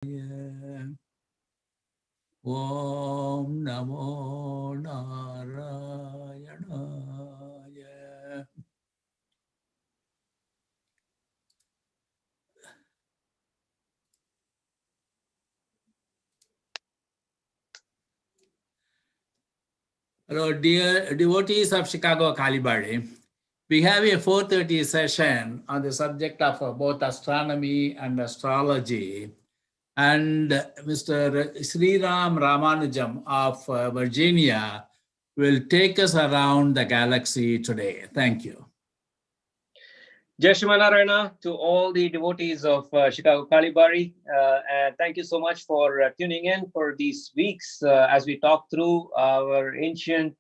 Om Namo Narayanaya. Hello, dear devotees of Chicago Ckb-Bari. We have a 4:30 session on the subject of both astronomy and astrology. And Mr. Sriram Ramanujam of Virginia will take us around the galaxy today. Thank you. Jai Narayana to all the devotees of Chicago Ckb-Bari. And thank you so much for tuning in for these weeks as we talk through our ancient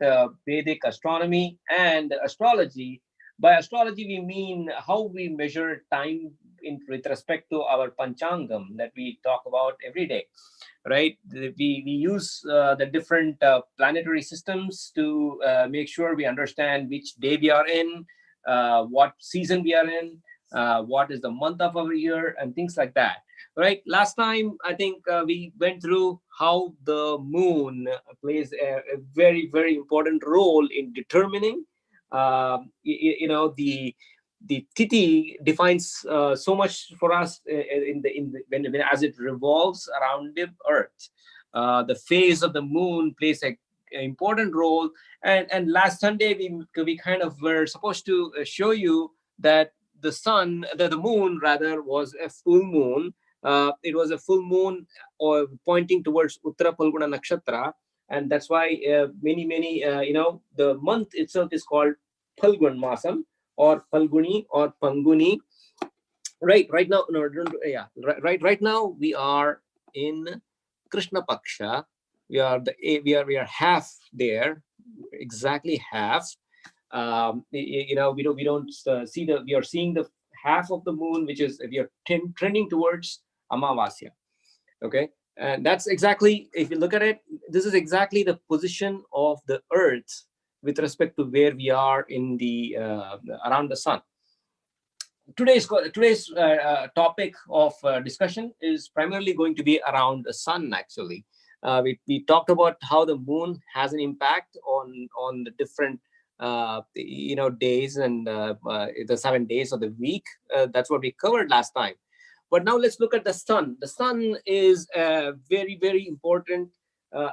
Vedic astronomy and astrology. By astrology, we mean how we measure time with respect to our Panchangam that we talk about every day, right? We use the different planetary systems to make sure we understand which day we are in, what season we are in, what is the month of our year, and things like that. Right. Last time, I think we went through how the moon plays a very, very important role in determining, the tithi defines so much for us when as it revolves around the earth. The phase of the moon plays an important role. And last Sunday we kind of were supposed to show you that the moon rather was a full moon. It was a full moon or pointing towards Uttara Phalguna Nakshatra, and that's why many the month itself is called Phalgun Masam or Phalguni or Panguni. Right now, no, right now we are in Krishna Paksha. We are half there, exactly half. We don't see we are seeing the half of the moon, which is we are trending towards Amavasya. Okay, and that's exactly, if you look at it, this is exactly the position of the Earth with respect to where we are in the around the sun. Today's topic of discussion is primarily going to be around the sun. Actually, we talked about how the moon has an impact on the different days and the 7 days of the week. That's what we covered last time. But now let's look at the sun. The sun is a very, very important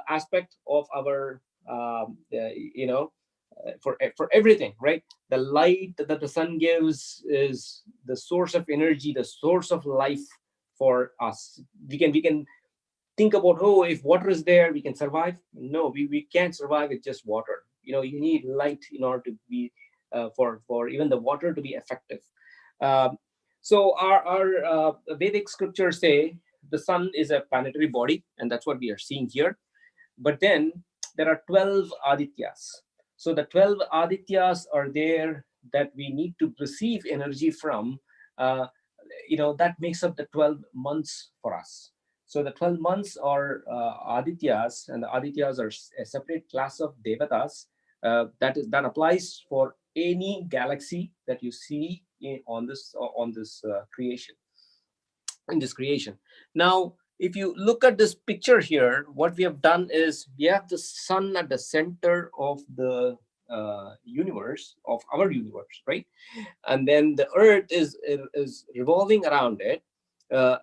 aspect of our for everything, right? The light that the sun gives is the source of energy, the source of life for us. We can think about, oh, if water is there, we can survive. No, we can't survive with just water. You need light in order to be for even the water to be effective. So our Vedic scriptures say the sun is a planetary body, and that's what we are seeing here. But then there are 12 Adityas. So the 12 Adityas are there that we need to receive energy from. That makes up the 12 months for us. So the 12 months are Adityas, and the Adityas are a separate class of Devatas. That applies for any galaxy that you see on this creation. In this creation. Now, if you look at this picture here, what we have done is we have the sun at the center of the universe, of our universe, right? And then the earth is revolving around it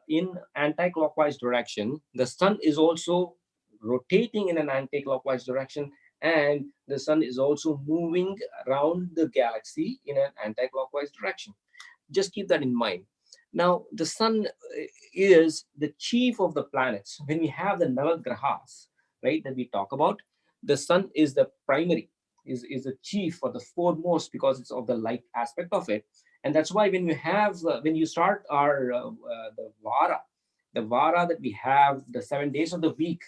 in anti-clockwise direction. The sun is also rotating in an anti-clockwise direction, and the sun is also moving around the galaxy in an anti-clockwise direction. Just keep that in mind. Now, the sun is the chief of the planets. When we have the Navagrahas, right, that we talk about, the sun is the primary, is the chief or the foremost because it's of the light aspect of it. And that's why when when you start our the Vara that we have, the 7 days of the week,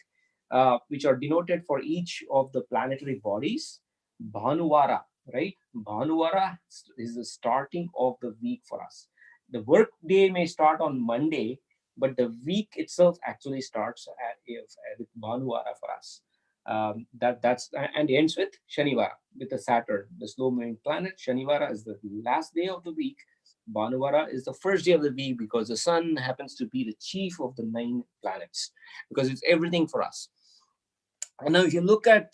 which are denoted for each of the planetary bodies, Bhanuvara, right? Bhanuvara is the starting of the week for us. The work day may start on Monday, but the week itself actually starts with Bhanuvara for us. That's and ends with Shanivara, with the Saturn, the slow moving planet. Shanivara is the last day of the week, Bhanuvara is the first day of the week because the sun happens to be the chief of the 9 planets, because it's everything for us. And now if you look at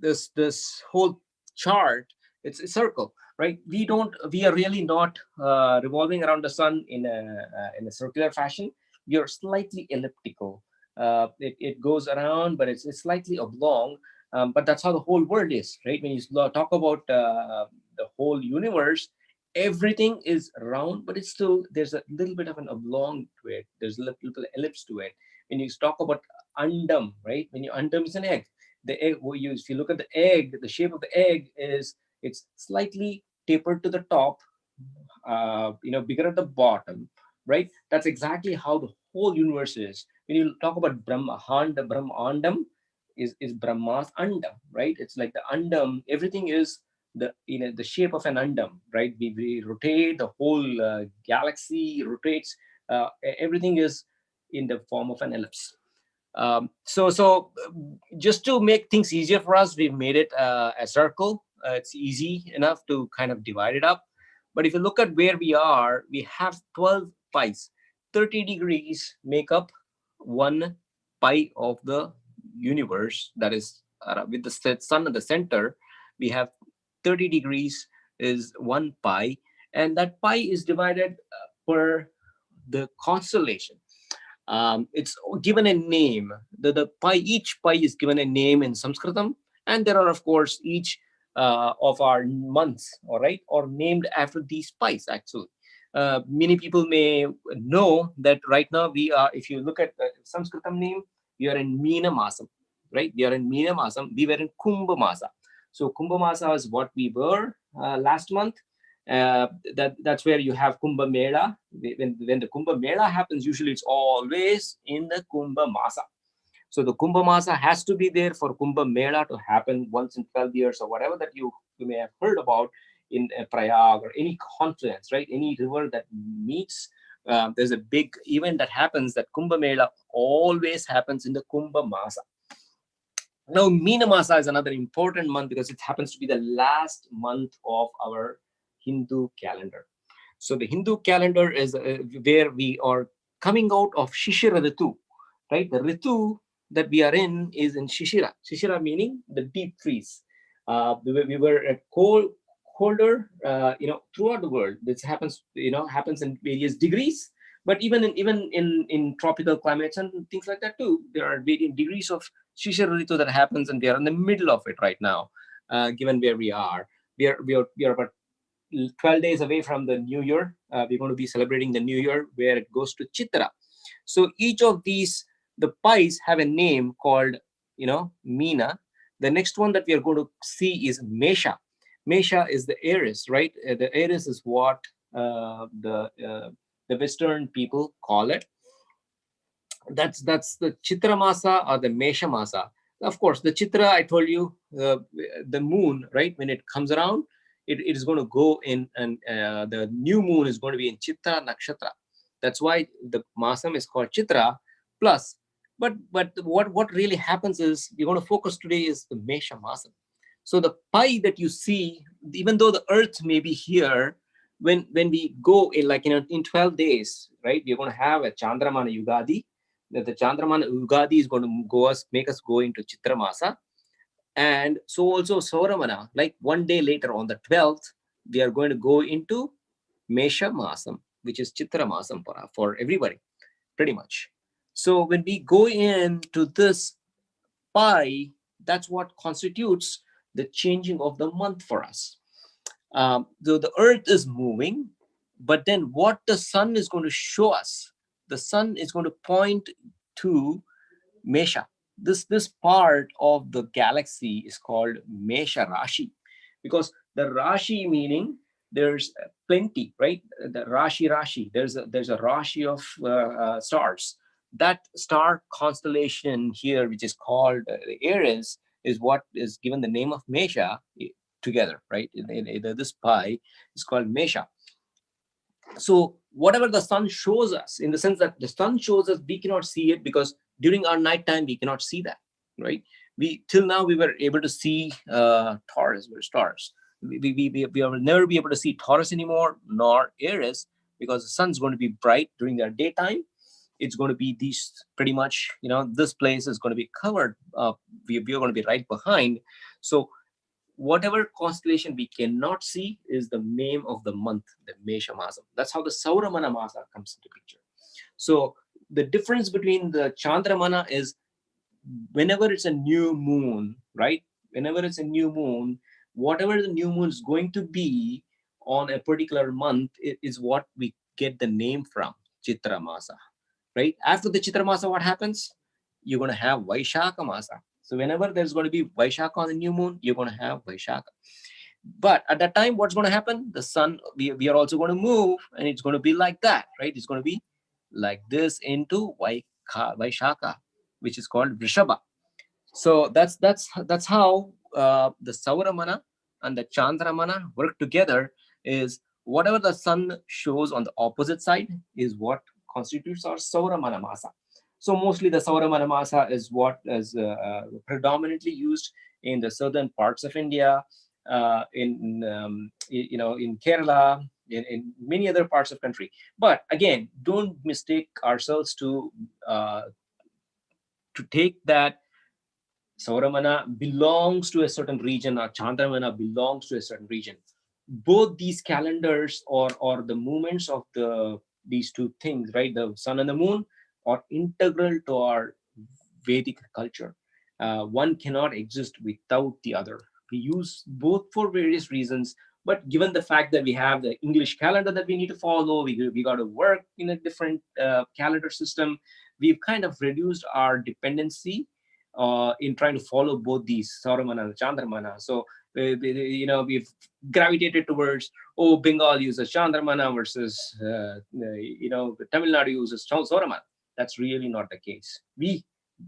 this whole chart, it's a circle, right? We are really not revolving around the sun in a circular fashion. We are slightly elliptical. It goes around, but it's slightly oblong. But that's how the whole world is, right? When you talk about the whole universe, everything is round, but it's still, there's a little bit of an oblong to it. There's a little ellipse to it. When you talk about andam, right? When you andam is an egg. The egg, if you look at the egg, the shape of the egg is, it's slightly tapered to the top, bigger at the bottom, right? That's exactly how the whole universe is. When you talk about Brahmandam is Brahma's andam, right? It's like the andam, everything is the shape of an andam, right? We rotate, the whole galaxy rotates, everything is in the form of an ellipse. So just to make things easier for us, we've made it a circle. It's easy enough to kind of divide it up. But if you look at where we are, we have 12 pies. 30 degrees make up 1 pi of the universe. That is, with the sun at the center, we have 30 degrees is 1 pi. And that pi is divided per the constellation. It's given a name. The pi, each pi is given a name in Sanskritam, and there are of course each of our months, all right, or named after these pies. Actually, many people may know that right now we are. If you look at the Sanskritam name, we are in Meena Masam, right? We are in Meena Masam. We were in Kumbha Masa. So Kumbha Masa is what we were last month. That's where you have Kumbha Mela. When the Kumbha Mela happens, usually it's always in the Kumbha Masa. So the Kumbha Masa has to be there for Kumbha Mela to happen once in 12 years or whatever that you may have heard about in Prayag or any confluence, right? Any river that meets, there's a big event that happens. That Kumbha Mela always happens in the Kumbha Masa. Now, Meena Masa is another important month because it happens to be the last month of our Hindu calendar. So the Hindu calendar is where we are coming out of Shishira Ritu, right? The Ritu that we are in is in Shishira. Shishira meaning the deep freeze. We were at colder, throughout the world. This happens in various degrees. But even in tropical climates and things like that too, there are varying degrees of Shishira Ritu that happens, and we are in the middle of it right now, given where we are. We are about 12 days away from the New Year. We're going to be celebrating the New Year, where it goes to Chitra. So each of these, the pies have a name called, Meena. The next one that we are going to see is Mesha. Mesha is the Aries, right? The Aries is what the Western people call it. That's the Chitra Masa or the Mesha Masa. Of course, the Chitra, I told you, the moon, right? When it comes around, it is going to go in, and the new moon is going to be in Chitra Nakshatra. That's why the Masam is called Chitra. Plus, but what really happens is, we're going to focus today is the Mesha Masam. So the pi that you see, even though the Earth may be here, when we go in 12 days, right? We're going to have a Chandramana Yugadi. That the Chandramana Yugadi is going to make us go into Chitra Masa. And so also Sauramana, like 1 day later on the 12th, we are going to go into Mesha Masam, which is Chitra Masam for everybody, pretty much. So when we go into this pi, that's what constitutes the changing of the month for us. The earth is moving, but then what the sun is going to show us, the sun is going to point to Mesha. This part of the galaxy is called Mesha Rashi, because the Rashi meaning there's plenty, right? The Rashi, there's a Rashi of stars. That star constellation here, which is called the Aries, is what is given the name of Mesha together, right? This pi is called Mesha. So whatever the sun shows us, in the sense that the sun shows us, we cannot see it because during our nighttime we cannot see that, right? Till now we were able to see Taurus, stars. we will never be able to see Taurus anymore, nor Aries, because the sun's going to be bright during their daytime. It's going to be these pretty much, this place is going to be covered. We are going to be right behind. So whatever constellation we cannot see is the name of the month, the Mesha Masam. That's how the Sauramana Masa comes into picture. So the difference between the Chandramana is whenever it's a new moon, right? Whenever it's a new moon, whatever the new moon is going to be on a particular month is what we get the name from, Chitra Masa, right? After the Chitra Masa, what happens? You're going to have Vaishaka Masa. So whenever there's going to be Vaishaka on the new moon, you're going to have Vaishaka. But at that time, what's going to happen? The sun, we are also going to move, and it's going to be like that, right? It's going to be like this into Vaishaka, which is called Vrishabha. So that's how the Sauramana and the Chandramana work together. Is whatever the sun shows on the opposite side is what constitutes our Sauramana Masa. So mostly the Sauramana Masa is what is predominantly used in the southern parts of India, in Kerala, in many other parts of country. But again, don't mistake ourselves to take that Sauramana belongs to a certain region or Chandramana belongs to a certain region. Both these calendars or the movements of these two things, right, the sun and the moon, are integral to our Vedic culture. One cannot exist without the other. We use both for various reasons, but given the fact that we have the English calendar that we need to follow, we got to work in a different calendar system. We've kind of reduced our dependency in trying to follow both these Sauramana and Chandramana. So we've gravitated towards, Bengal uses Chandramana versus Tamil Nadu uses Sauramana. That's really not the case. We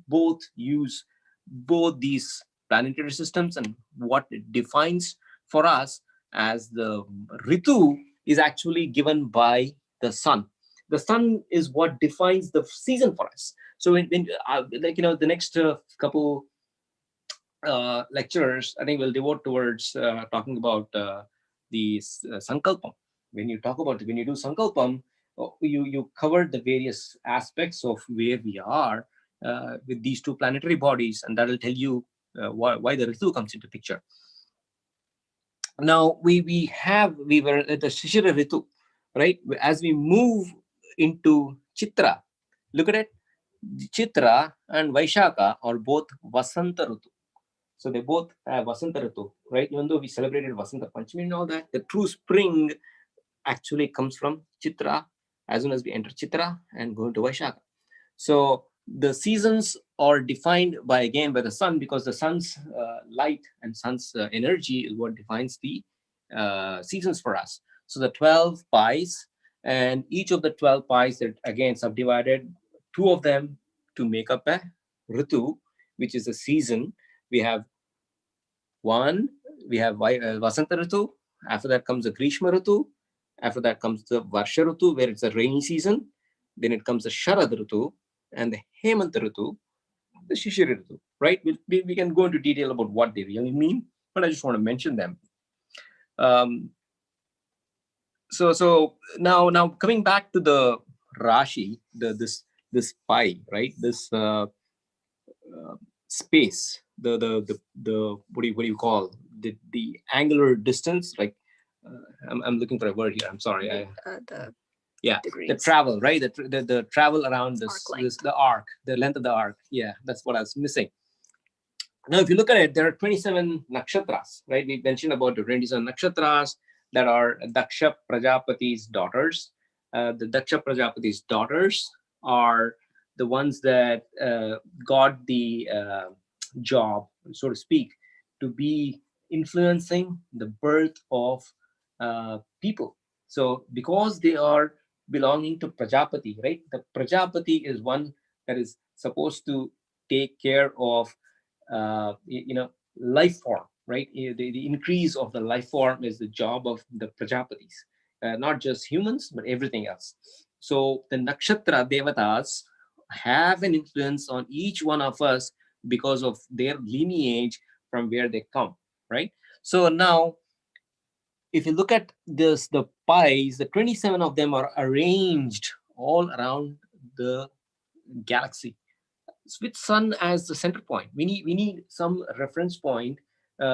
both use both these planetary systems, and what it defines for us as the Ritu is actually given by the sun. The sun is what defines the season for us. So the next couple lectures, I think we'll devote towards talking about the Sankalpam. When you do Sankalpam, you cover the various aspects of where we are with these two planetary bodies, and that will tell you why the Ritu comes into picture. Now we were at the Shishira Ritu, right? As we move into Chitra, look at it. Chitra and Vaishaka are both Vasanta Ritu. So they both have Vasanta Ritu, right? Even though we celebrated Vasanta Panchami and all that, the true spring actually comes from Chitra as soon as we enter Chitra and go into Vaishaka. So the seasons are defined by the sun, because the sun's light and sun's energy is what defines the seasons for us. So the 12 pies, and each of the 12 pies are again subdivided, two of them to make up a Ritu, which is a season. We have Vasanta Ritu, after that comes the Grishma Ritu, after that comes the Varsha Ritu, where it's a rainy season, then it comes the Sharad Ritu, and the Hemant Ritu, the Shishir Ritu, right? We can go into detail about what they really mean, but I just want to mention them. So now coming back to the Rashi, this pi, right? This space, the what do you call the angular distance? Like I'm looking for a word here. I'm sorry. The travel, right? The travel around the arc, the length of the arc. Yeah, that's what I was missing. Now, if you look at it, there are 27 nakshatras, right? We mentioned about the 27 nakshatras that are Daksha Prajapati's daughters. The Daksha Prajapati's daughters are the ones that got the job, so to speak, to be influencing the birth of people. So because they are belonging to Prajapati, right? The Prajapati is one that is supposed to take care of life form, right? The increase of the life form is the job of the Prajapatis, not just humans, but everything else. So the nakshatra devatas have an influence on each one of us because of their lineage from where they come, right? So now if you look at this, the pies, the 27 of them are arranged all around the galaxy with sun as the center point. We need some reference point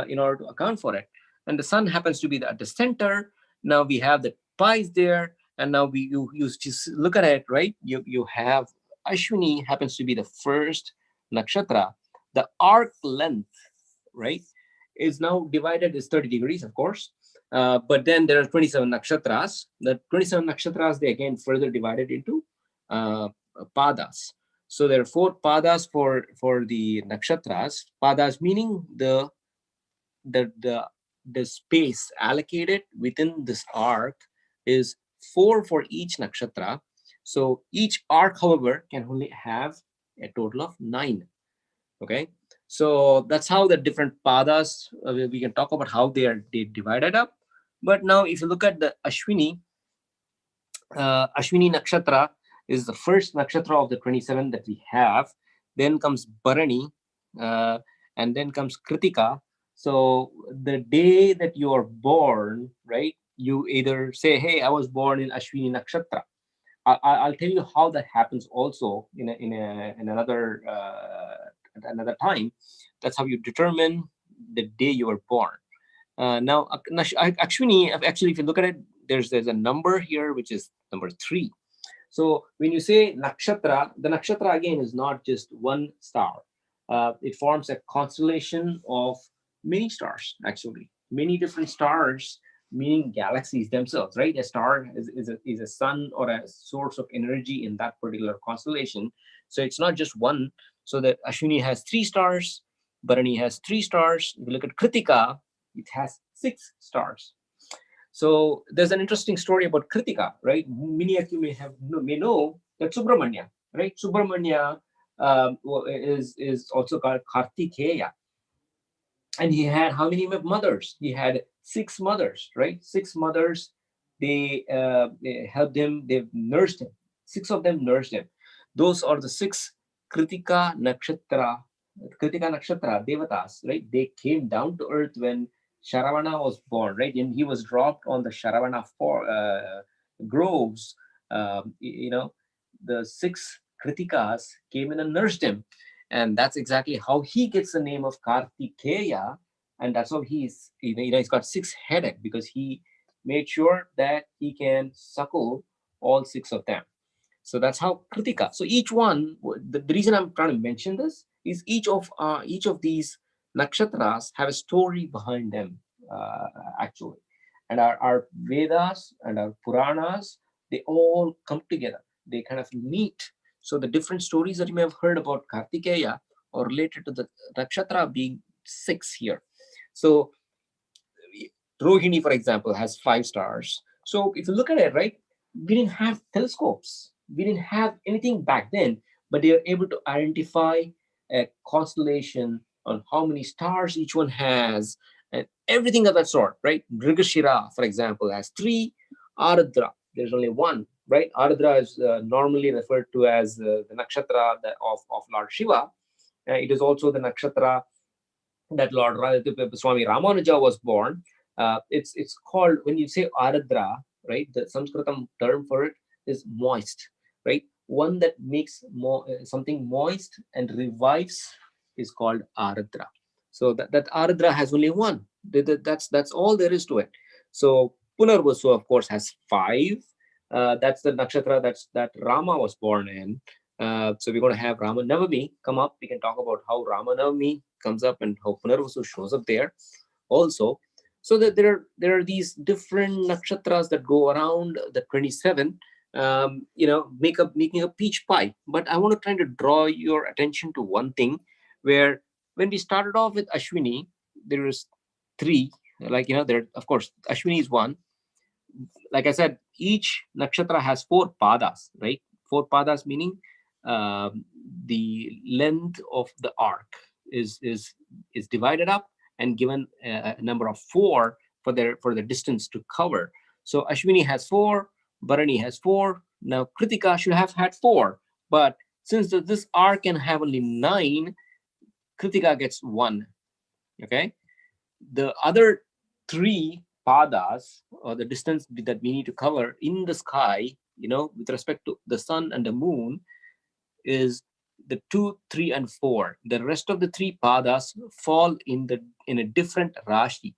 in order to account for it, and the sun happens to be at the center. Now we have the pies there, and now you just look at it, right? You have Ashwini happens to be the first nakshatra. The arc length, right, is now divided is 30 degrees, of course. But then there are 27 nakshatras. The 27 nakshatras, they again further divided into padas. So there are 4 padas for the nakshatras. Padas meaning the space allocated within this arc is 4 for each nakshatra. So each arc, however, can only have a total of 9. Okay, so that's how the different padas, we can talk about how they divided up. But now if you look at the Ashwini, Ashwini nakshatra is the first nakshatra of the 27 that we have. Then comes Bharani, and then comes Kritika. So the day that you are born, right, you either say, hey, I was born in Ashwini nakshatra. I'll tell you how that happens also in another time. That's how you determine the day you were born. Now, Ashwini, actually, if you look at it, there's a number here, which is number 3. So when you say nakshatra, the nakshatra again is not just one star. It forms a constellation of many stars, actually, many different stars, meaning galaxies themselves, right? A star is a sun or a source of energy in that particular constellation. So it's not just one. So the Ashwini has 3 stars, Bharani has 3 stars. If you look at Kritika, it has 6 stars. So there's an interesting story about Kritika, right? Many of you may know that Subramanya, right? Subramanya is also called Kartikeya. And he had how many mothers? He had 6 mothers, right? 6 mothers. They helped him. They nursed him. 6 of them nursed him. Those are the 6 Kritika Nakshatra Devatas, right? They came down to earth when Sharavana was born, right? And he was dropped on the Sharavana groves. The 6 Kritikas came in and nursed him. And that's exactly how he gets the name of Kartikeya. And that's how he's got 6 headed, because he made sure that he can suckle all 6 of them. So that's how Kritika. So each one, the reason I'm trying to mention this is each of these nakshatras have a story behind them, actually. And our Vedas and our Puranas, they all come together. They kind of meet. So the different stories that you may have heard about Kartikeya are related to the nakshatra being 6 here. So Rohini, for example, has 5 stars. So if you look at it, right, we didn't have telescopes. We didn't have anything back then, but they are able to identify a constellation on how many stars each one has and everything of that sort, right? Mrigashira, for example, has 3. Ardra, there's only 1, right? Ardra is normally referred to as the nakshatra of Lord Shiva. It is also the nakshatra that Lord Swami Ramanuja was born. It's called, when you say Aradra, right, the Sanskritam term for it is moist, right? One that makes something moist and revives is called Aradra. So that Aradra has only 1. That's all there is to it. So Punarvasu, of course, has 5. That's the nakshatra that Rama was born in. So we're going to have Rama Navami come up. We can talk about how Rama Navami comes up and how Punarvasu shows up there also. So that there are these different nakshatras that go around the 27, making a peach pie. But I want to try to draw your attention to one thing, where when we started off with Ashwini, there is 3. There, of course, Ashwini is 1. Like I said, each nakshatra has 4 padas, right? 4 padas meaning the length of the arc is divided up and given a number of 4 for the distance to cover. So Ashwini has 4, Bharani has 4. Now Kritika should have had 4, but since this arc can have only 9, Kritika gets 1. Okay, the other 3 padas, or the distance that we need to cover in the sky, with respect to the sun and the moon, is the 2, 3, and 4. The rest of the three padas fall in a different rashi.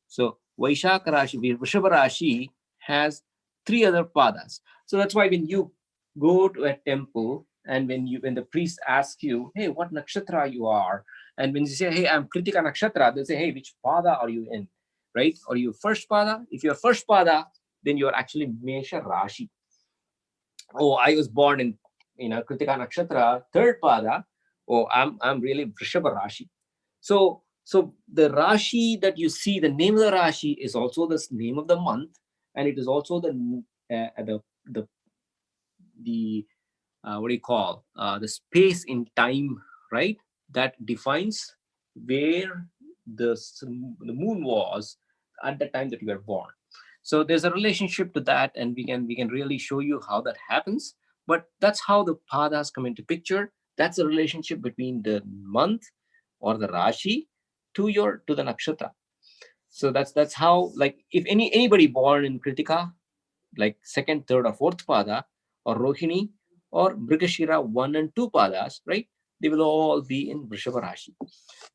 So Vaishaka Rashi, Vrishabha Rashi has three other padas. So that's why when you go to a temple, and when the priest asks you, hey, what nakshatra you are, and when you say, hey, I'm Kritika nakshatra, they say, hey, which pada are you in, right? Are you first pada? If you're first pada, then you're actually Mesha Rashi. Oh, I was born in Kritika nakshatra, third pada. Oh, I'm really Vrishabha Rashi. So the Rashi that you see, the name of the Rashi is also the name of the month, and it is also the what do you call, the space in time, right? That defines where the moon was at the time that you were born. So there's a relationship to that, and we can really show you how that happens. But that's how the padas come into picture. That's the relationship between the month or the Rashi to the nakshatra. So that's how, like, if anybody born in Kritika, like second, third, or fourth pada, or Rohini, or Mrigashira 1 and 2 padas, right? They will all be in Vrishabha Rashi.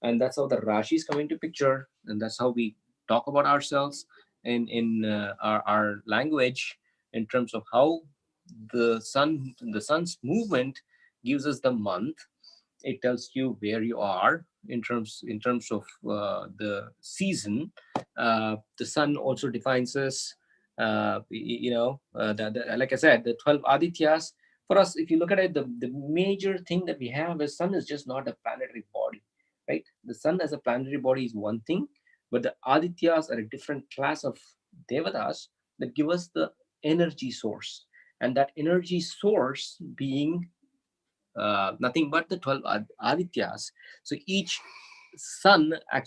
And that's how the Rashis come into picture, and that's how we talk about ourselves in our language, in terms of how the sun's movement gives us the month. It tells you where you are in terms of the season. The sun also defines us. Like I said, the 12 Adityas. For us, if you look at it, the major thing that we have is sun is just not a planetary body, right? The sun as a planetary body is one thing, but the Adityas are a different class of devatas that give us the energy source, and that energy source being nothing but the 12 Adityas. So each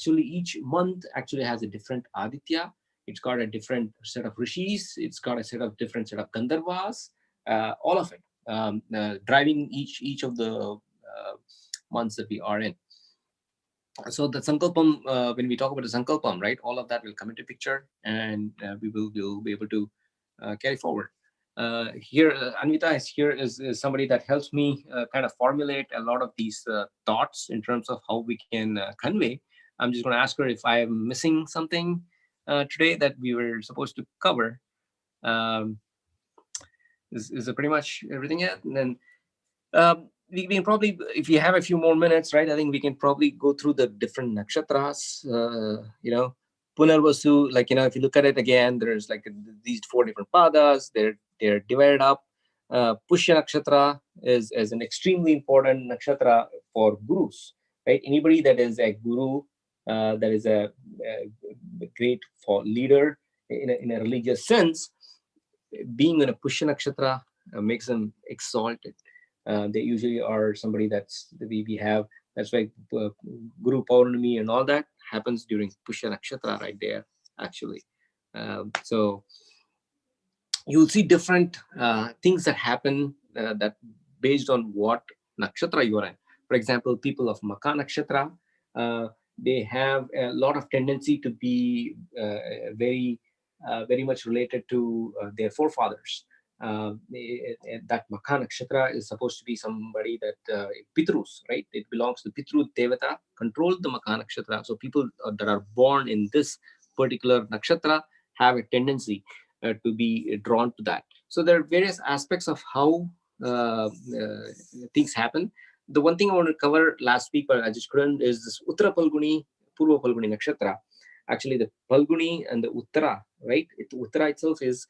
each month actually has a different Aditya. It's got a different set of rishis. It's got a different set of Gandharvas. All of it driving each of the months that we are in. So the sankalpam, when we talk about the sankalpam, right, all of that will come into picture, and we'll be able to carry forward. Here, Anvita is somebody that helps me kind of formulate a lot of these thoughts in terms of how we can convey. I'm just going to ask her if I am missing something today that we were supposed to cover. Um, is pretty much everything yet? And then we can probably, if you have a few more minutes, right, I think we can probably go through the different nakshatras. Punarvasu, like, if you look at it again, there's like these 4 different padas. They're divided up. Pushya nakshatra is an extremely important nakshatra for gurus, right? Anybody that is a guru, that is a great for leader in a religious sense, being in a Pushya nakshatra makes them exalted. They usually are somebody we have. That's why Guru Paurnami and all that happens during Pushya nakshatra right there, actually. So you'll see different things that happen that based on what nakshatra you are in. For example, people of Maka nakshatra, they have a lot of tendency to be very much related to their forefathers. That Maka nakshatra is supposed to be somebody that Pitrus, right? It belongs to Pitru Devata, controlled the Maka nakshatra. So people that are born in this particular nakshatra have a tendency to be drawn to that. So there are various aspects of how things happen. The one thing I want to cover last week, but I just couldn't, is this Uttara Palguni, Purva Palguni nakshatra. Actually, the Palguni and the Uttara, right? Uttara itself is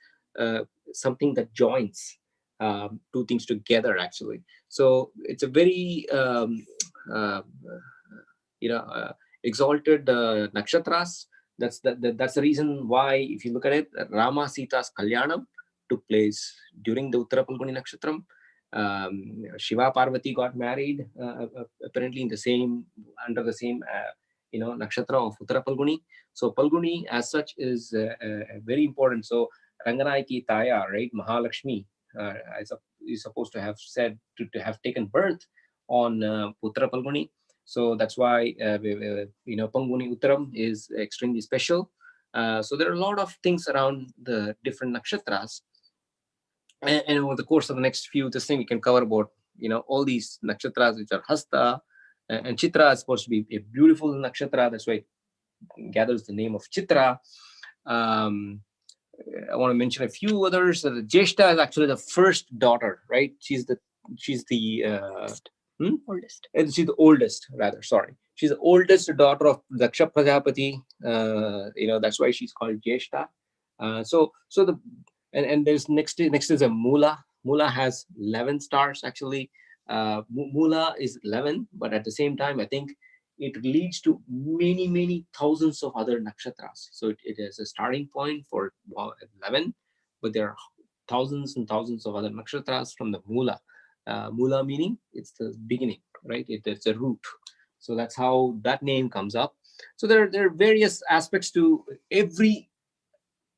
something that joins two things together, actually. So it's a very uh, exalted nakshatras. That's the reason why, if you look at it, Rama Sita's Kalyanam took place during the Uttara Palguni Nakshatram. Shiva Parvati got married apparently under the same nakshatra of Uttara Palguni. So Palguni as such is very important. So Ranganayaki Taya, right, Mahalakshmi, is supposed to have said to have taken birth on Uttara Palguni. So that's why Panguni Uttaram is extremely special. So there are a lot of things around the different nakshatras, and over the course of the next few this thing we can cover about all these nakshatras which are hasta, and chitra is supposed to be a beautiful nakshatra. That's why it gathers the name of chitra. um, I want to mention a few others. Jeshta is actually the first daughter, right? She's the Oldest. she's the oldest, rather. Sorry, she's the oldest daughter of Daksha Prajapati. That's why she's called Jeshta. So the and there's next is a Mula. Mula has 11 stars actually. Mula is 11, but at the same time, I think it leads to many thousands of other nakshatras. So it is a starting point for 11, but there are thousands and thousands of other nakshatras from the Mula. Mula meaning it's the beginning, right? It's a root. So that's how that name comes up. So there are various aspects to every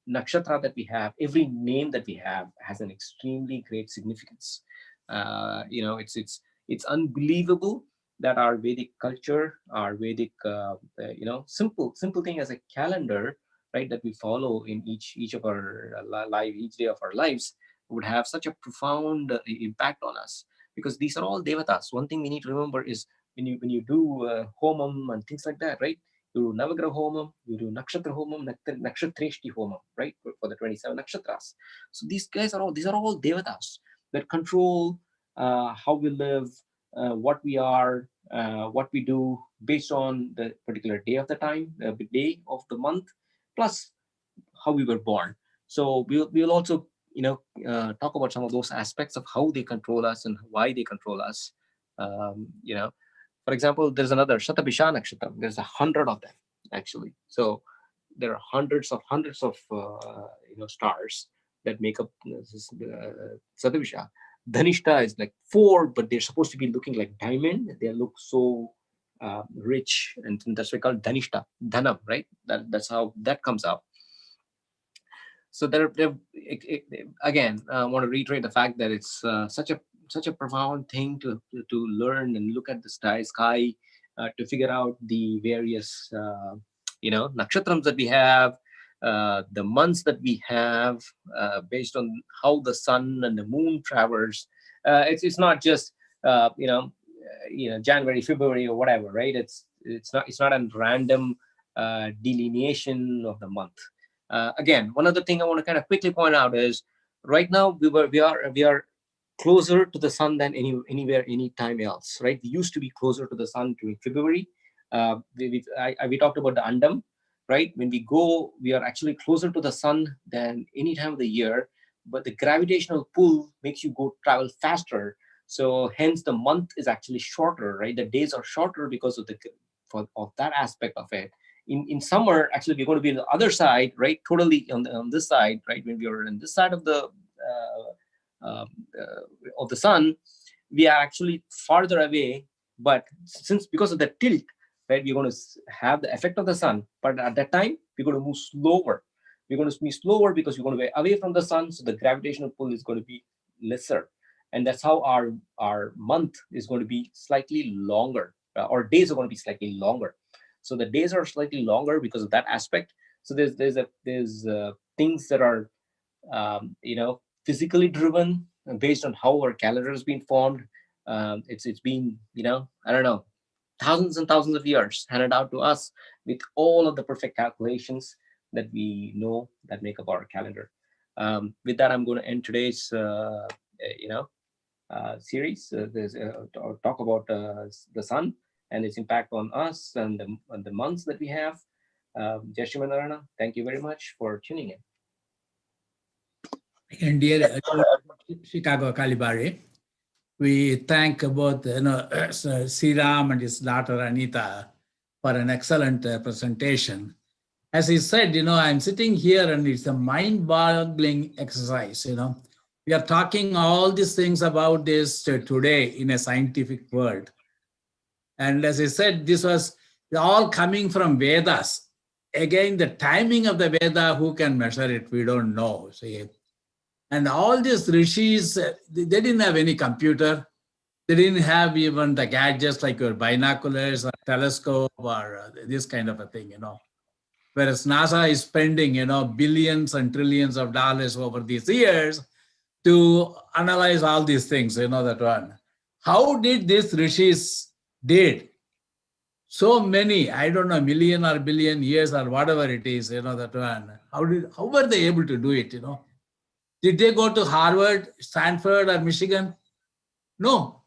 nakshatra that we have. Every name that we have has an extremely great significance. It's unbelievable that our Vedic culture, our Vedic, simple thing as a calendar, right, that we follow in each of our life, each day of our lives, would have such a profound impact on us, because these are all devatas. One thing we need to remember is when you do homam and things like that, right? You do Navagraha Homam, you do Nakshatra Homam, Nakshatreshti Homam, right? For the 27 nakshatras. So these are all devatas that control how we live, what we are, what we do based on the particular day of the time, the day of the month, plus how we were born. So we'll also talk about some of those aspects of how they control us and why they control us. For example, there's another Shatabhisha Nakshatra. There's 100 of them actually. So there are hundreds of stars that make up Shatabhisha. Dhanishta is like 4, but they're supposed to be looking like diamond. They look so rich, and that's why called Dhanishta, Dhanam, right? That's how that comes out. So again, I want to reiterate the fact that it's such a profound thing to learn and look at the sky, to figure out the various nakshatrams that we have, the months that we have, based on how the sun and the moon traverse. It's not just January, February, or whatever, right? It's not a random delineation of the month. Again, one other thing I want to kind of quickly point out is right now we are closer to the sun than anywhere, anytime else, right? We used to be closer to the sun during February. We talked about the Andam, right? When we go, we are actually closer to the sun than any time of the year, but the gravitational pull makes you travel faster. So hence the month is actually shorter, right? The days are shorter because of that aspect of it. In summer, actually, we're going to be on the other side, right? Totally on this side, right? When we are on this side of the sun, we are actually farther away. But because of the tilt, right, we're going to have the effect of the sun. But at that time, we're going to move slower. We're going to move slower because we're going to be away from the sun, so the gravitational pull is going to be lesser, and that's how our month is going to be slightly longer. Our days are going to be slightly longer. So the days are slightly longer because of that aspect. So there's things that are physically driven based on how our calendar has been formed. It's been I don't know, thousands and thousands of years handed out to us with all of the perfect calculations that we know that make up our calendar. With that, I'm going to end today's series. Talk about the sun and its impact on us and the months that we have. Jai Shri Narayana, thank you very much for tuning in. And dear Chicago Kalibari, we thank both Sri Ram and his daughter Anita for an excellent presentation. As he said, I'm sitting here and it's a mind-boggling exercise. We are talking all these things about this today in a scientific world. And as I said, this was all coming from Vedas. Again, the timing of the Veda, who can measure it? We don't know. See? And all these rishis, they didn't have any computer. They didn't have even the gadgets like your binoculars or telescope or this kind of a thing, whereas NASA is spending, billions and trillions of dollars over these years to analyze all these things, that one. How did these rishis did? So many, I don't know, million or billion years or whatever it is, that one. How were they able to do it, Did they go to Harvard, Stanford, or Michigan? No.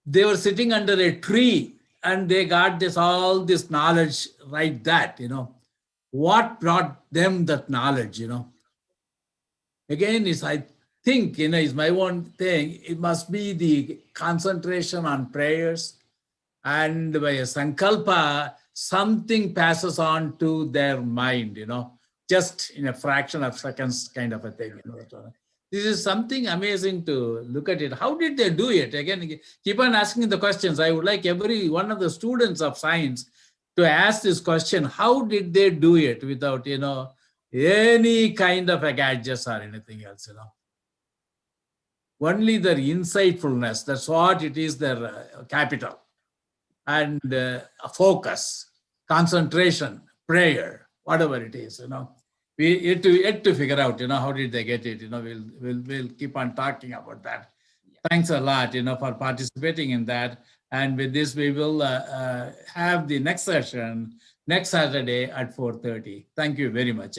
They were sitting under a tree and they got all this knowledge like that, What brought them that knowledge, Again, I think, is my own thing. It must be the concentration on prayers, and by a sankalpa, something passes on to their mind, just in a fraction of seconds kind of a thing. This is something amazing to look at it. How did they do it? Again, keep on asking the questions. I would like every one of the students of science to ask this question. How did they do it without, any kind of a gadgets or anything else, Only their insightfulness. That's what it is, their capital. And focus, concentration, prayer, whatever it is, We yet to figure out, how did they get it? We'll keep on talking about that. Thanks a lot, for participating in that. And with this, we will have the next session next Saturday at 4:30. Thank you very much.